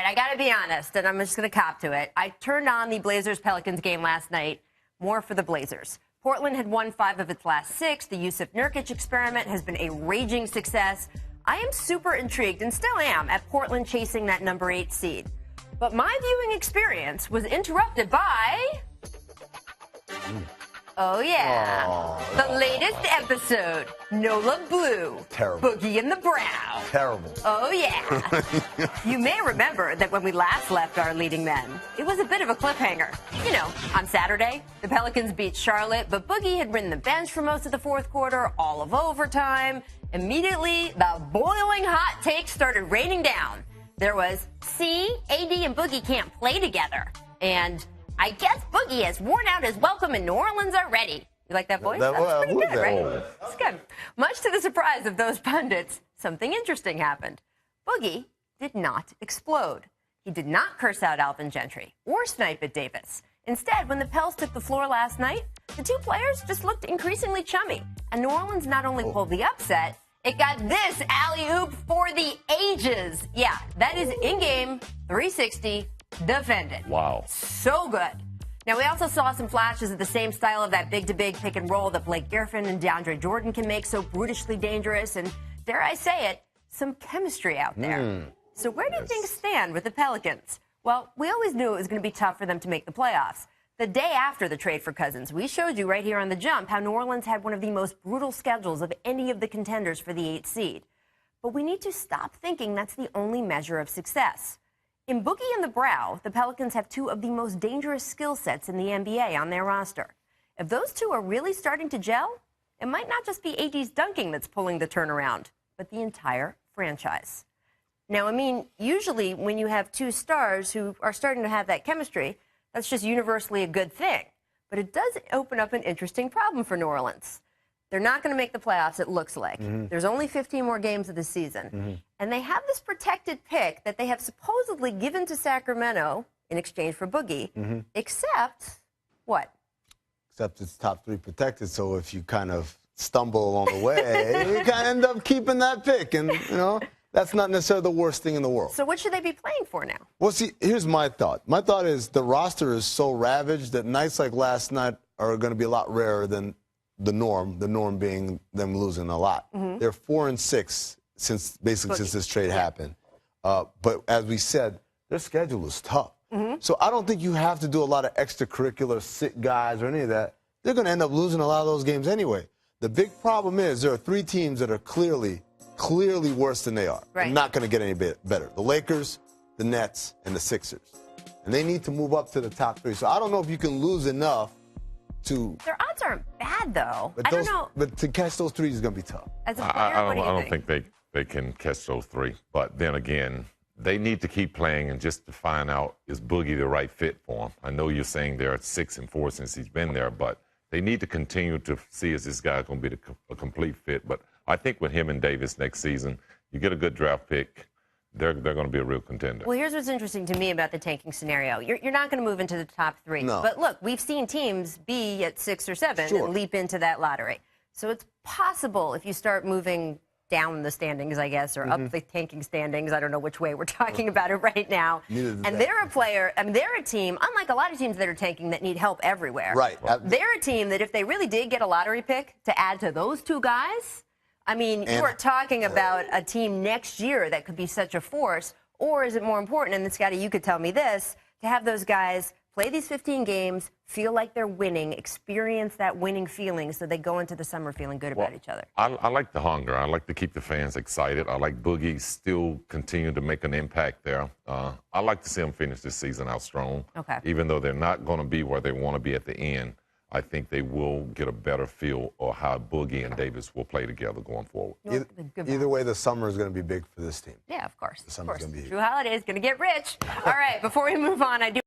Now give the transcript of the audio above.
I got to be honest, and I'm just going to cop to it. I turned on the Blazers-Pelicans game last night more for the Blazers. Portland had won 5 of its last 6. The Yusuf Nurkic experiment has been a raging success. I am super intrigued, and still am, at Portland chasing that number 8 seed. But my viewing experience was interrupted by... Oh, yeah. The latest episode, Nola Blue. Terrible. Boogie in the Brow. Terrible. Oh, yeah. You may remember that when we last left our leading men, it was a bit of a cliffhanger. You know, on Saturday, the Pelicans beat Charlotte, but Boogie had ridden the bench for most of the fourth quarter, all of overtime. Immediately, the boiling hot takes started raining down. There was, see, AD and Boogie can't play together. And I guess Boogie has worn out his welcome in New Orleans already. You like that voice? That's pretty good, right? It's good. Much to the surprise of those pundits, something interesting happened. Boogie did not explode. He did not curse out Alvin Gentry or snipe at Davis. Instead, when the Pels took the floor last night, the two players just looked increasingly chummy. And New Orleans not only pulled the upset, it got this alley-oop for the ages. Yeah, that is in-game 360 defended. Wow. So good. Now, we also saw some flashes of the same style of that big-to-big pick and roll that Blake Griffin and DeAndre Jordan can make so brutishly dangerous. And dare I say it, some chemistry out there. So where do things stand with the Pelicans? Well, we always knew it was going to be tough for them to make the playoffs. The day after the trade for Cousins, we showed you right here on The Jump how New Orleans had one of the most brutal schedules of any of the contenders for the 8th seed. But we need to stop thinking that's the only measure of success. In Boogie and the Brow, the Pelicans have 2 of the most dangerous skill sets in the NBA on their roster. If those 2 are really starting to gel, it might not just be AD's dunking that's pulling the turnaround, but the entire franchise. Now, I mean, usually when you have 2 stars who are starting to have that chemistry, that's just universally a good thing. But it does open up an interesting problem for New Orleans. They're not going to make the playoffs, it looks like. There's only 15 more games of the season. And they have this protected pick that they have supposedly given to Sacramento in exchange for Boogie, except what? Except it's top 3 protected, so if you kind of stumble along the way, you kind of end up keeping that pick. And, you know, that's not necessarily the worst thing in the world. So what should they be playing for now? Well, see, here's my thought. My thought is the roster is so ravaged that nights like last night are going to be a lot rarer than the norm being them losing a lot. They're 4-6 since this trade happened. But as we said, their schedule is tough. So I don't think you have to do a lot of extracurricular sit guys or any of that. They're going to end up losing a lot of those games anyway. The big problem is there are 3 teams that are clearly worse than they are. Right. They're not going to get any better. The Lakers, the Nets, and the Sixers. And they need to move up to the top 3. So I don't know if you can lose enough to... Their odds aren't bad, though. But I don't know. But to catch those 3s is going to be tough. As a player, I what do you don't think they can catch those 3. But then again, they need to keep playing and just to find out, is Boogie the right fit for them? I know you're saying they're at 6-4 since he's been there, but they need to continue to see is this guy going to be a complete fit. But I think with him and Davis next season, you get a good draft pick, they're going to be a real contender. Well, here's what's interesting to me about the tanking scenario. You're not going to move into the top 3. No. But look, we've seen teams be at 6 or 7 and leap into that lottery. So it's possible if you start moving down the standings, I guess, or up the tanking standings. I don't know which way we're talking about it right now. And they're a player, I mean, they're a team, unlike a lot of teams that are tanking that need help everywhere. Right. They're a team that if they really did get a lottery pick to add to those 2 guys, I mean, you are talking about a team next year that could be such a force, or is it more important, and Scotty, you could tell me this, to have those guys play these 15 games, feel like they're winning, experience that winning feeling so they go into the summer feeling good about each other? I like the hunger. I like to keep the fans excited. I like Boogie still continue to make an impact there. I like to see them finish this season out strong. Okay. Even though they're not going to be where they want to be at the end, I think they will get a better feel of how Boogie and Davis will play together going forward. Either way, the summer is going to be big for this team. Yeah, of course. The summer's going to be huge. Drew Holiday is going to get rich. All right, before we move on, I do